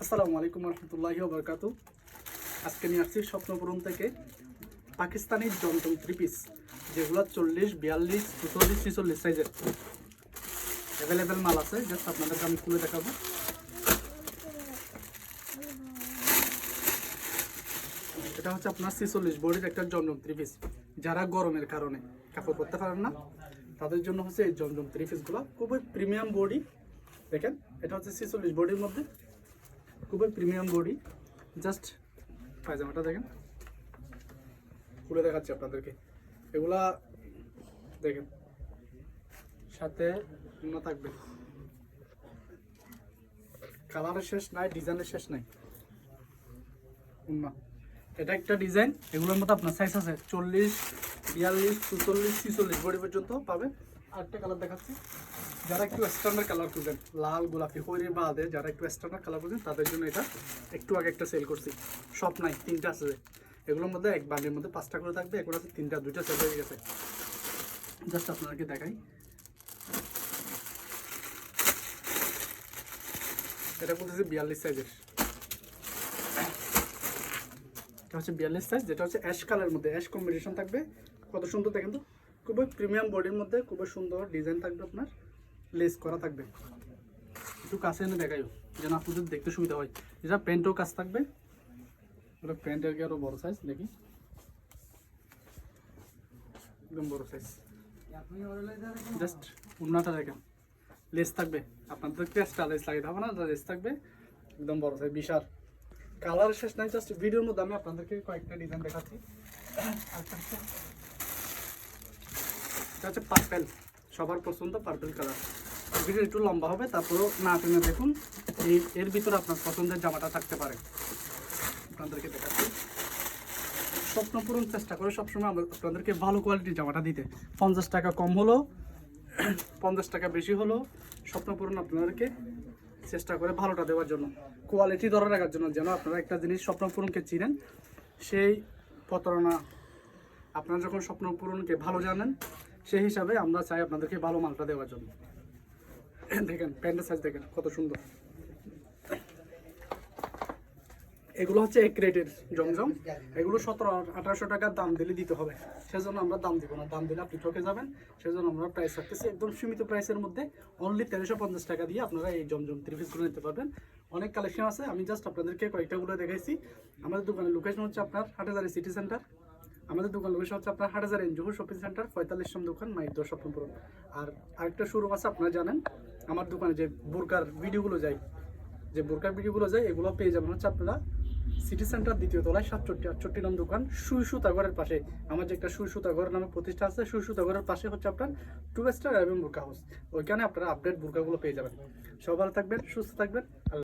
আসসালামু আলাইকুম রহমতুল্লাহি ওয়া বারাকাতুহু। আজকে নিয়ে আসছি স্বপ্নপূরণ থেকে পাকিস্তানি জমজম 3 পিস, যেগুলো 40, 42, 44, 46 সাইজের অ্যাভেলেবেল মাল আছে। জাস্ট আপনাদেরকে আমি খুলে দেখাবো। এটা হচ্ছে আপনার 46 বডির একটা জমজম 3 পিস। যারা গরমের কারণে কাপড় পরতে পারেন না, তাদের জন্য হচ্ছে এই জমজম 3 পিসগুলো। খুবই প্রিমিয়াম বডি। দেখেন, এটা হচ্ছে 46 বডির মধ্যে, খুবই প্রিমিয়াম বডি। জাস্ট পায়জামাটা দেখেন, খুলে দেখাচ্ছি আপনাদেরকে। এগুলা দেখেন, সাথে উন্না থাকবে। কালারের শেষ নাই, ডিজাইনের শেষ নাই। উন্না এটা একটা ডিজাইন। এগুলোর মধ্যে আপনার সাইজ আছে 40, 42, 44, 46 বডি পর্যন্ত পাবেন। আরেকটা কালার দেখাচ্ছি। যারা একটু স্ট্যান্ডার্ড কালার খুঁজেন, লাল, গোলাপি, হরি বাদে যারা একটু স্ট্যান্ডার্ড কালার খুঁজেন, তাদের জন্য এটা একটু আগে একটা সেল করছি। সব নাই, 3টা আছে। এগুলোর মধ্যে এক বান্ডের মধ্যে 5টা করে থাকবে। এখন আছে 3টা, 2টা সেল হয়ে গেছে। জাস্ট আপনাদেরকে দেখাই। এটা বলতেছে 42 সাইজের। এটা হচ্ছে 42 সাইজ, যেটা হচ্ছে অ্যাশ কালারের মধ্যে, অ্যাশ কম্বিনেশন থাকবে। কত সুন্দর দেখেন তো, খুবই প্রিমিয়াম বডির মধ্যে খুবই সুন্দর ডিজাইন থাকবে। আপনার লেস করা থাকবে। একটু কাছে এনে দেখাইও যেন আপনাদের দেখতে সুবিধা হয়। যেটা প্যান্টও কাজ থাকবে। ওটা প্যান্টের কি আরো বড় সাইজ, দেখি একদম বড় সাইজ। জাস্ট উন্নাটা দেখেন, লেস থাকবে। আপনাদেরকে এক্সট্রা লেস লাগিয়ে হবে না, লেস থাকবে একদম বড় সাইজ, বিশাল। কালার শেষ নাই। জাস্ট ভিডিওর মধ্যে আমি আপনাদেরকে কয়েকটা ডিজাইন দেখাচ্ছি। এটা হচ্ছে পার্পেল, সবার পছন্দ পার্পেল কালার। ভিডিও একটু লম্বা হবে, তারপরেও না টেনে দেখুন। এর ভিতরে আপনার পছন্দের জামাটা থাকতে পারে। আপনাদেরকে দেখাচ্ছি। স্বপ্ন পূরণ চেষ্টা করে সবসময় আপনাদেরকে ভালো কোয়ালিটির জামাটা দিতে। 50 টাকা কম হলো, 50 টাকা বেশি হলো, স্বপ্ন পূরণ আপনাদেরকে চেষ্টা করে ভালোটা দেওয়ার জন্য, কোয়ালিটি ধরে রাখার জন্য, যেন আপনারা একটা জিনিস স্বপ্ন পূরণকে চিনেন। সেই প্রতারণা, আপনারা যখন স্বপ্ন পূরণকে ভালো জানেন, সেই হিসাবে আমরা চাই আপনাদেরকে ভালো মালটা দেওয়ার জন্য। দেখেন প্যান্টের সাইজ দেখেন কত সুন্দর। এগুলো হচ্ছে এক রেটের জমজম। এগুলো 1700-1800 টাকার দাম দিলে দিতে হবে। সেজন্য আমরা দাম দিব না। দাম দিলে আপনি ঠকে যাবেন। সেজন্য আমরা প্রাইস রাখতেছি একদম সীমিত প্রাইসের মধ্যে। অনলি 1350 টাকা দিয়ে আপনারা এই জমজম 3 পিসগুলো নিতে পারবেন। অনেক কালেকশন আছে, আমি জাস্ট আপনাদেরকে কয়েকটাগুলো দেখাইছি। আমাদের দোকানের লোকেশন হচ্ছে আপনার হাটহাজারী সিটি সেন্টার। আমাদের দোকান লোকেশন হচ্ছে আপনার হাটহাজারী জহুর শপিং সেন্টার, 45 নম্বর দোকান, মাইদুর স্বপ্নপূরণ। আর আরেকটা শোরুম আছে, আপনারা জানেন আমার দোকানে যে বোরকার ভিডিওগুলো যায়, এগুলো পেয়ে যাবেন হচ্ছে আপনারা সিটি সেন্টার 2য় তলায় 67-68 নম্বর দোকান, সুই সুতাঘরের পাশে। আমার যে একটা সুই সুতাঘর নামে প্রতিষ্ঠান আছে, সুই সুতাঘরের পাশে হচ্ছে আপনার 2 স্টার এবং বোরকা হাউস। ওইখানে আপনারা আপডেট বোরকাগুলো পেয়ে যাবেন। সবাই ভালো থাকবেন, সুস্থ থাকবেন।